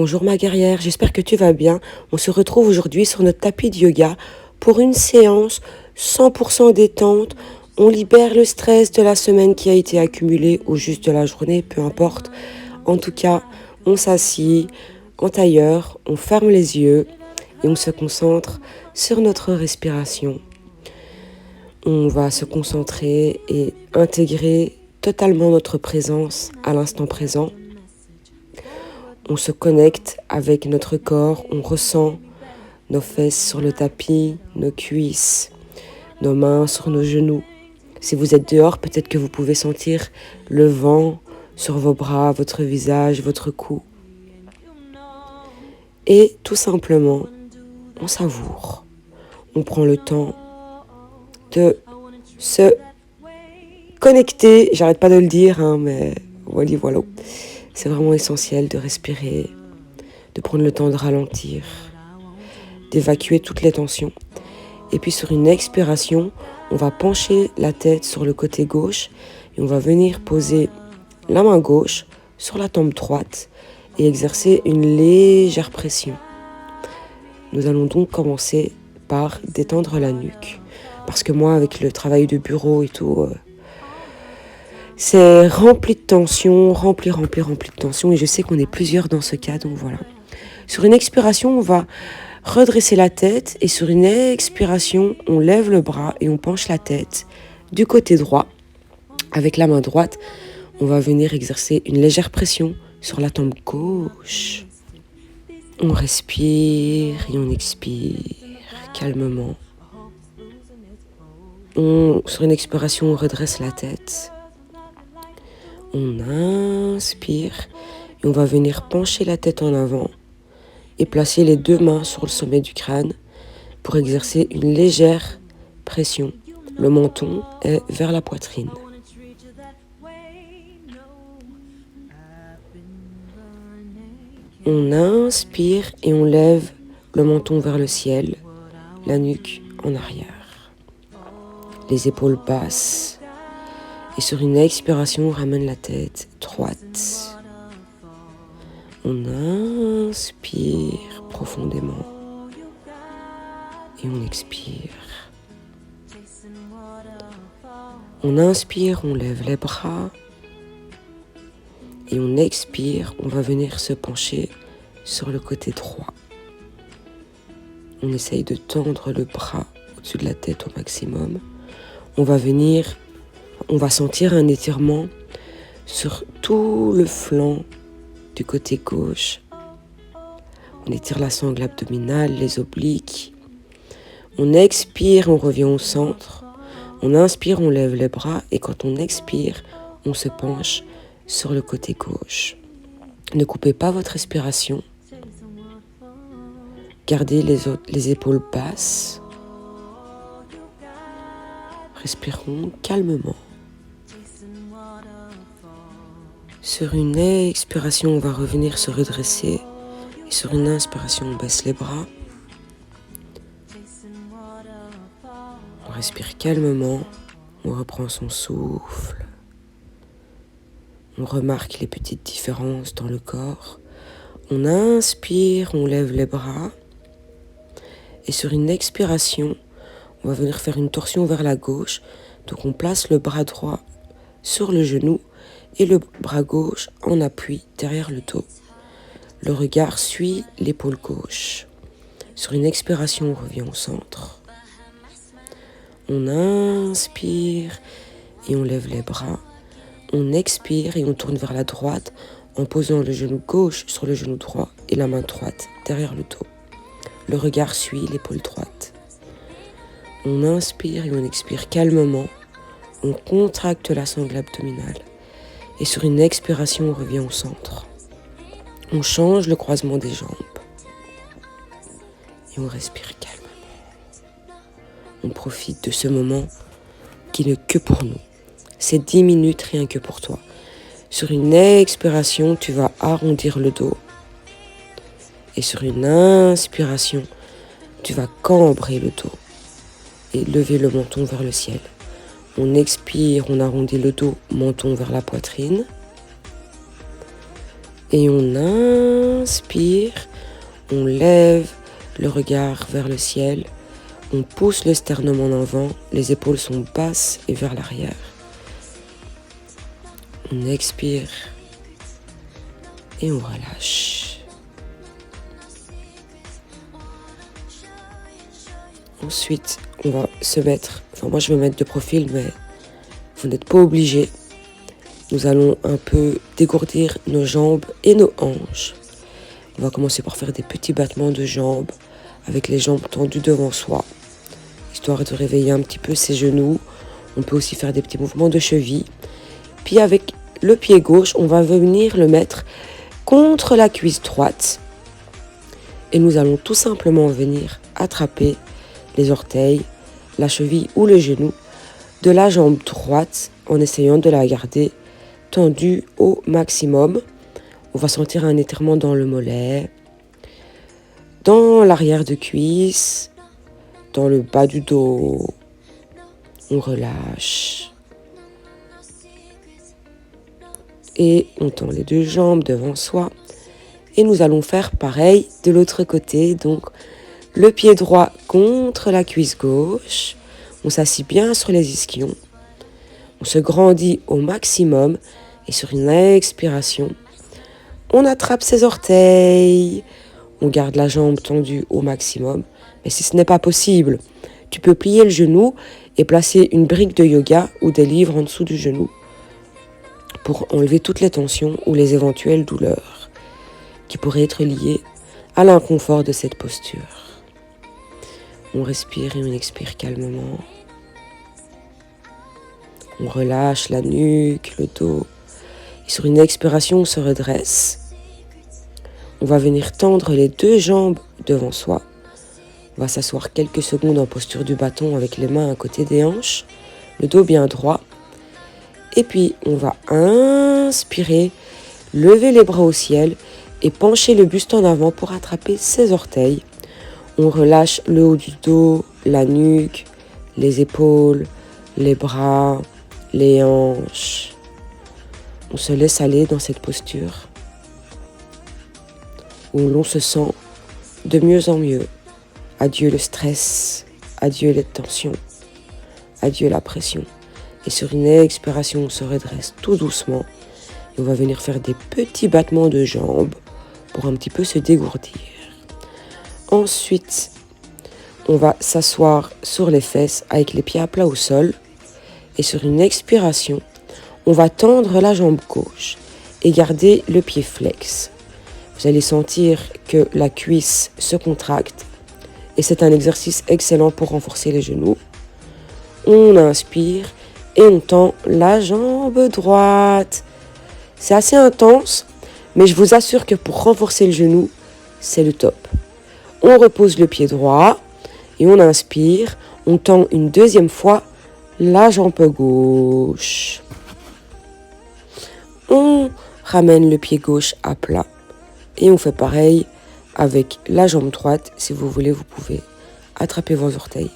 Bonjour ma guerrière, j'espère que tu vas bien. On se retrouve aujourd'hui sur notre tapis de yoga pour une séance 100% détente. On libère le stress de la semaine qui a été accumulé ou juste de la journée, peu importe. En tout cas, on s'assied en tailleur, on ferme les yeux et on se concentre sur notre respiration. On va se concentrer et intégrer totalement notre présence à l'instant présent. On se connecte avec notre corps, on ressent nos fesses sur le tapis, nos cuisses, nos mains sur nos genoux. Si vous êtes dehors, peut-être que vous pouvez sentir le vent sur vos bras, votre visage, votre cou. Et tout simplement, on savoure. On prend le temps de se connecter. J'arrête pas de le dire, mais voilà. C'est vraiment essentiel de respirer, de prendre le temps de ralentir, d'évacuer toutes les tensions. Et puis sur une expiration, on va pencher la tête sur le côté gauche et on va venir poser la main gauche sur la tempe droite et exercer une légère pression. Nous allons donc commencer par détendre la nuque. Parce que moi, avec le travail de bureau et tout, c'est rempli de tension, rempli de tension. Et je sais qu'on est plusieurs dans ce cas, donc voilà. Sur une expiration, on va redresser la tête. Et sur une expiration, on lève le bras et on penche la tête du côté droit. Avec la main droite, on va venir exercer une légère pression sur la tempe gauche. On respire et on expire calmement. Sur une expiration, on redresse la tête. On inspire et on va venir pencher la tête en avant et placer les deux mains sur le sommet du crâne pour exercer une légère pression. Le menton est vers la poitrine. On inspire et on lève le menton vers le ciel, la nuque en arrière. Les épaules basses. Et sur une expiration, on ramène la tête droite. On inspire profondément. Et on expire. On inspire, on lève les bras. Et on expire, on va venir se pencher sur le côté droit. On essaye de tendre le bras au-dessus de la tête au maximum. On va sentir un étirement sur tout le flanc du côté gauche. On étire la sangle abdominale, les obliques. On expire, on revient au centre. On inspire, on lève les bras. Et quand on expire, on se penche sur le côté gauche. Ne coupez pas votre respiration. Gardez les épaules basses. Respirons calmement. Sur une expiration, on va revenir se redresser. Et sur une inspiration, on baisse les bras. On respire calmement. On reprend son souffle. On remarque les petites différences dans le corps. On inspire, on lève les bras. Et sur une expiration, on va venir faire une torsion vers la gauche. Donc on place le bras droit sur le genou et le bras gauche en appui derrière le dos. Le regard suit l'épaule gauche. Sur une expiration, on revient au centre. On inspire et on lève les bras. On expire et on tourne vers la droite en posant le genou gauche sur le genou droit et la main droite derrière le dos. Le regard suit l'épaule droite. On inspire et on expire calmement. On contracte la sangle abdominale. Et sur une expiration, on revient au centre. On change le croisement des jambes. Et on respire calmement. On profite de ce moment qui n'est que pour nous. C'est 10 minutes rien que pour toi. Sur une expiration, tu vas arrondir le dos. Et sur une inspiration, tu vas cambrer le dos et lever le menton vers le ciel. On expire, on arrondit le dos, menton vers la poitrine. Et on inspire, on lève le regard vers le ciel, on pousse le sternum en avant, les épaules sont basses et vers l'arrière. On expire et on relâche. Ensuite, on va se mettre, moi je vais me mettre de profil, mais vous n'êtes pas obligés. Nous allons un peu dégourdir nos jambes et nos hanches. On va commencer par faire des petits battements de jambes avec les jambes tendues devant soi, histoire de réveiller un petit peu ses genoux. On peut aussi faire des petits mouvements de cheville. Puis avec le pied gauche, on va venir le mettre contre la cuisse droite. Et nous allons tout simplement venir attraper les orteils, la cheville ou le genou de la jambe droite en essayant de la garder tendue au maximum. On va sentir un étirement dans le mollet, dans l'arrière de cuisse, dans le bas du dos. On relâche. Et on tend les deux jambes devant soi. Et nous allons faire pareil de l'autre côté. Donc, le pied droit contre la cuisse gauche. On s'assit bien sur les ischions. On se grandit au maximum. Et sur une expiration, on attrape ses orteils. On garde la jambe tendue au maximum. Mais si ce n'est pas possible, tu peux plier le genou et placer une brique de yoga ou des livres en dessous du genou pour enlever toutes les tensions ou les éventuelles douleurs qui pourraient être liées à l'inconfort de cette posture. On respire et on expire calmement. On relâche la nuque, le dos. Et sur une expiration, on se redresse. On va venir tendre les deux jambes devant soi. On va s'asseoir quelques secondes en posture du bâton avec les mains à côté des hanches, le dos bien droit. Et puis, on va inspirer, lever les bras au ciel et pencher le buste en avant pour attraper ses orteils. On relâche le haut du dos, la nuque, les épaules, les bras, les hanches. On se laisse aller dans cette posture où l'on se sent de mieux en mieux. Adieu le stress, adieu les tensions, adieu la pression. Et sur une expiration, on se redresse tout doucement et on va venir faire des petits battements de jambes pour un petit peu se dégourdir. Ensuite, on va s'asseoir sur les fesses avec les pieds à plat au sol et sur une expiration, on va tendre la jambe gauche et garder le pied flex. Vous allez sentir que la cuisse se contracte et c'est un exercice excellent pour renforcer les genoux. On inspire et on tend la jambe droite. C'est assez intense, mais je vous assure que pour renforcer le genou, c'est le top. On repose le pied droit et on inspire. On tend une deuxième fois la jambe gauche. On ramène le pied gauche à plat et on fait pareil avec la jambe droite. Si vous voulez, vous pouvez attraper vos orteils.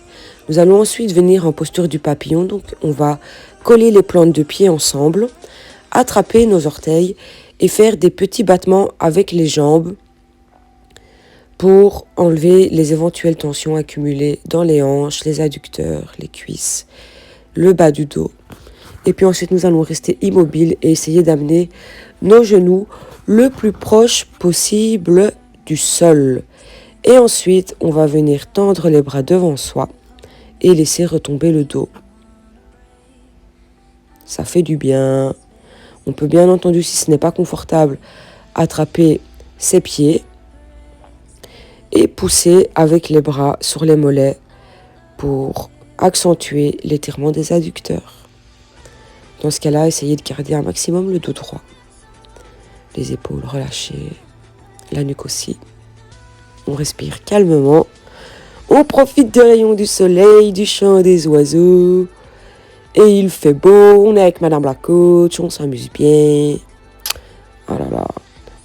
Nous allons ensuite venir en posture du papillon. Donc, on va coller les plantes de pied ensemble, attraper nos orteils et faire des petits battements avec les jambes pour enlever les éventuelles tensions accumulées dans les hanches, les adducteurs, les cuisses, le bas du dos. Et puis ensuite, nous allons rester immobiles et essayer d'amener nos genoux le plus proche possible du sol. Et ensuite, on va venir tendre les bras devant soi et laisser retomber le dos. Ça fait du bien. On peut bien entendu, si ce n'est pas confortable, attraper ses pieds et pousser avec les bras sur les mollets pour accentuer l'étirement des adducteurs. Dans ce cas-là, essayez de garder un maximum le dos droit. Les épaules relâchées, la nuque aussi. On respire calmement. On profite des rayons du soleil, du chant des oiseaux. Et il fait beau, on est avec Madame la coach, on s'amuse bien. Oh là là.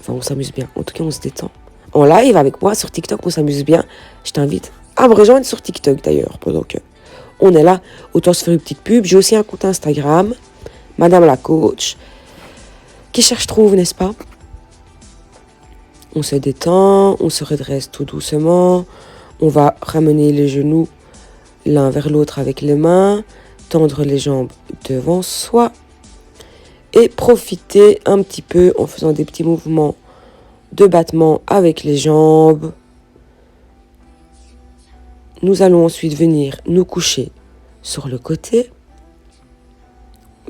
Enfin, on s'amuse bien. En tout cas, on se détend. En live avec moi sur TikTok, on s'amuse bien. Je t'invite à me rejoindre sur TikTok d'ailleurs, pendant que on est là. Autant se faire une petite pub. J'ai aussi un compte Instagram, Madame la coach. Qui cherche trouve, n'est-ce pas? On se détend, on se redresse tout doucement. On va ramener les genoux l'un vers l'autre avec les mains, tendre les jambes devant soi et profiter un petit peu en faisant des petits mouvements de battement avec les jambes. Nous allons ensuite venir nous coucher sur le côté.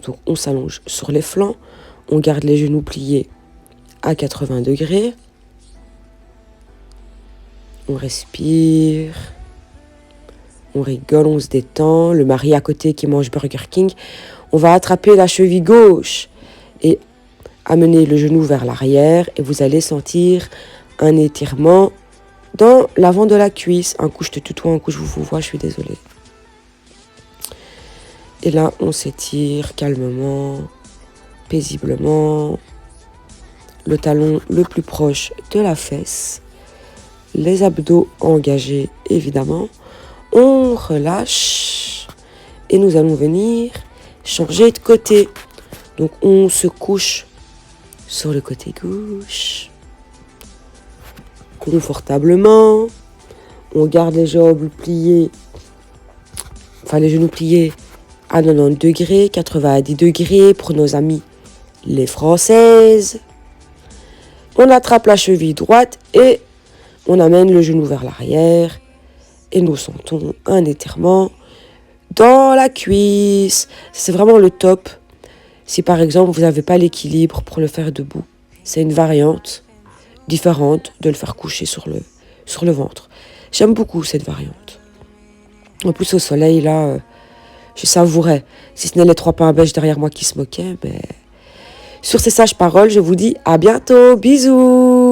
Donc on s'allonge sur les flancs, on garde les genoux pliés à 80 degrés. On respire, on rigole, on se détend. Le mari à côté qui mange Burger King, on va attraper la cheville gauche et amener le genou vers l'arrière et vous allez sentir un étirement dans l'avant de la cuisse. Un coup je te tutoie, un coup je vous vois, je suis désolée. Et là on s'étire calmement, paisiblement. Le talon le plus proche de la fesse. Les abdos engagés évidemment. On relâche et nous allons venir changer de côté. Donc on se couche sur le côté gauche, confortablement. On garde les jambes pliées, les genoux pliés à 90 degrés, 90 degrés pour nos amis les Françaises. On attrape la cheville droite et on amène le genou vers l'arrière et nous sentons un étirement dans la cuisse. C'est vraiment le top. Si par exemple vous n'avez pas l'équilibre pour le faire debout, c'est une variante différente de le faire coucher sur le ventre. J'aime beaucoup cette variante. En plus au soleil là, je savourais. Si ce n'est les 3 pains beige derrière moi qui se moquaient, mais sur ces sages paroles, je vous dis à bientôt. Bisous.